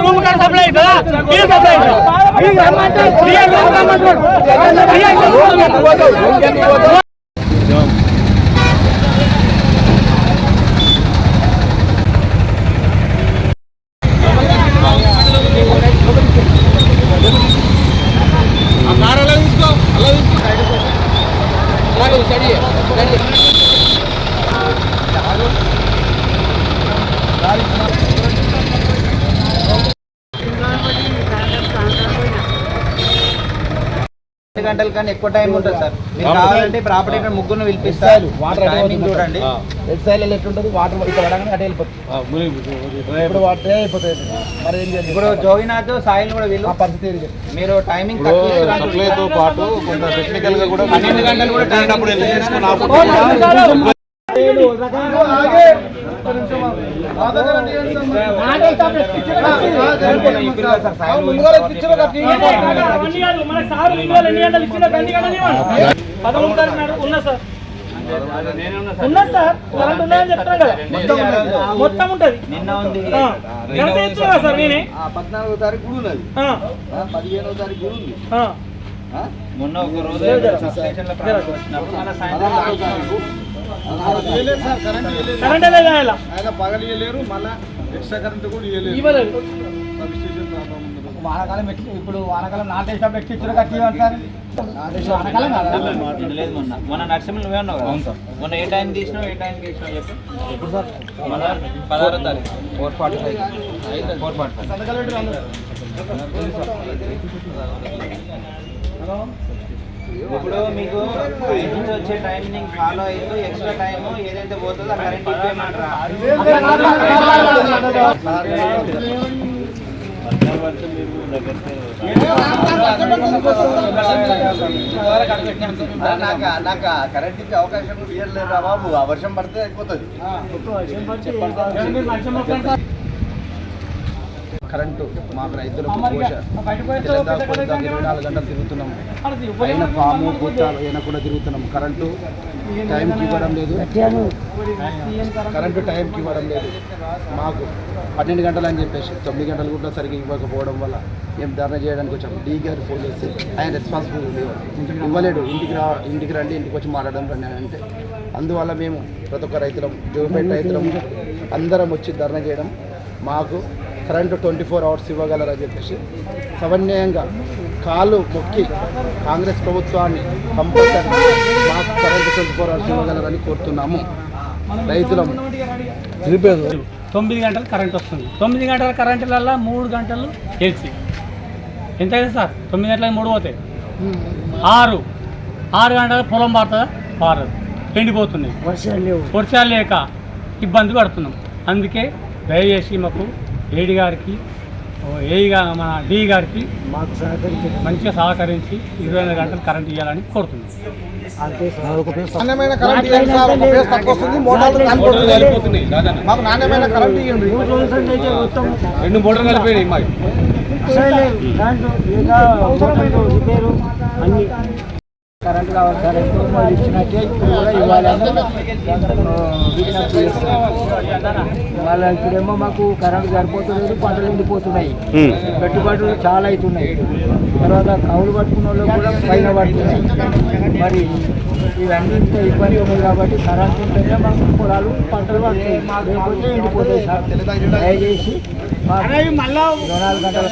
Room का supply గంటల కన్నా ఎక్కువ టైం ఉంటుంది సార్. మీరు కావాలంటే ప్రాపర్టీ ముగ్గురు పిలిపిస్తారు. టైమింగ్ చూడండి. రెడ్ సైడ్ ఎట్లుంటుంది, వాటర్ ఇక్కడ పడగానే అటే వెళ్ళిపోతుంది. ఇప్పుడు వాటర్ అయిపోతుంది. మరి ఇప్పుడు జోగినాథ్ సాయిల్ కూడా వీళ్ళు పరిస్థితి మీరు టైమింగ్ సప్లైతో పాటు కొంత టెక్నికల్ గా కూడా 12 గంటలు కూడా టైం అప్పుడు మొత్తం ఉంటది. నిన్న ఉంది 14వ తారీఖు కూడా ఉన్నది, 15వ తారీఖు కూడా ఉంది. మొన్న ఒక రోజు పగలు ఇవ్వలేరు, మళ్ళీ ఎక్స్ట్రా కరెంట్ కూడా ఇవ్వలేదు. వానకాలం ఇప్పుడు వానకాలం నాటేసినప్పుడు ఎక్కిచ్చారు కట్టింటారు. మొన్న నరసింహ నువ్వే ఉన్నావు కదా, మొన్న ఏ టైం తీసినావు, ఏ టైం తీసినావు చెప్పు. ఎప్పుడు సార్? 16వ తారీఖు 4:45. ఇప్పుడు మీకు బయట నుంచి వచ్చే టైమింగ్ ఫాలో అయ్యిందో ఎక్స్ట్రా టైం ఏదైతే పోతుందో ఆ కరెంట్ ఇచ్చేయమంటారా? నాకు కరెంట్ ఇచ్చే అవకాశం ఇవ్వలేదు రా బాబు. ఆ వర్షం పడితే అయిపోతుంది. కరెంటు మాకు రైతులకు 24 గంటలు తిరుగుతున్నాము. అయిన పాము గుట్టాలు అయినా కూడా తిరుగుతున్నాం. కరెంటు టైంకి ఇవ్వడం లేదు. మాకు 12 గంటలు అని చెప్పేసి 9 గంటలు కూడా సరిగ్గా ఇవ్వకపోవడం వల్ల మేము ధర్నా చేయడానికి వచ్చాము. డీ గారు ఫోన్ చేస్తే ఆయన రెస్పాన్సిబిలిటీ ఇవ్వలేడు. ఇంటికి రండి, ఇంటికి వచ్చి మాట్లాడడం రండి అని అంటే, అందువల్ల మేము ప్రతి ఒక్క రైతులం, జోగిపేట రైతులం అందరం వచ్చి ధర్నా చేయడం. మాకు కరెంటు 24 అవర్స్ ఇవ్వగలరని చెప్పేసి సమన్వయంగా కాళ్ళు మొక్కి కాంగ్రెస్ ప్రభుత్వాన్ని కంపల్సరీ మాకు కరెంటు 24 అవర్స్ ఇవ్వగలరని కోరుతున్నాము. రైతులం 9 గంటలు కరెంట్ వస్తుంది. 9 గంటల కరెంటులలో 3 గంటలు ఏసీ. ఎంత అయితే సార్? 9 గంటలకు 3 పోతాయి, 6 గంటల పొలం పారుతుందా? పారదు, ఎండిపోతున్నాయి. వర్షాలు లేక ఇబ్బంది పడుతున్నాం. అందుకే దయచేసి మాకు ఏడీ గారికి, మన డి గారికి మాకు మంచిగా సహకరించి 24 గంటలు కరెంట్ ఇవ్వాలని కోరుతున్నాం. నాణ్యమైన కరెంట్ ఇవ్వండి సార్. ఒక పేస్ తక్కువ వస్తుంది, మోటార్లు మాకు నాణ్యమైన కరెంట్ ఇవ్వండి. 2 మోటార్లు కలిపోయినాయి మాకు. కరెంట్ కావాలి సార్. ఎక్కువ ఇచ్చినట్టే ఇప్పుడు కూడా ఇవ్వాలని విజ్ఞప్తి చేస్తున్నాం. మళ్ళీ ఇప్పుడేమో మాకు కరెంట్ సరిపోతలేదు, పంటలు ఎండిపోతున్నాయి, పెట్టుబడులు చాలా అవుతున్నాయి. తర్వాత కౌలు పట్టుకున్న వాళ్ళు కూడా పైన పడుతున్నాయి. మరి ఇవన్నీ ఇబ్బంది ఉన్నాయి కాబట్టి కరెంట్ ఉంటేనే మాకు పొలాలు పంటలు పడుతాయి, లేకపోతే ఎండిపోతాయి సార్. దయచేసి 24 గంటల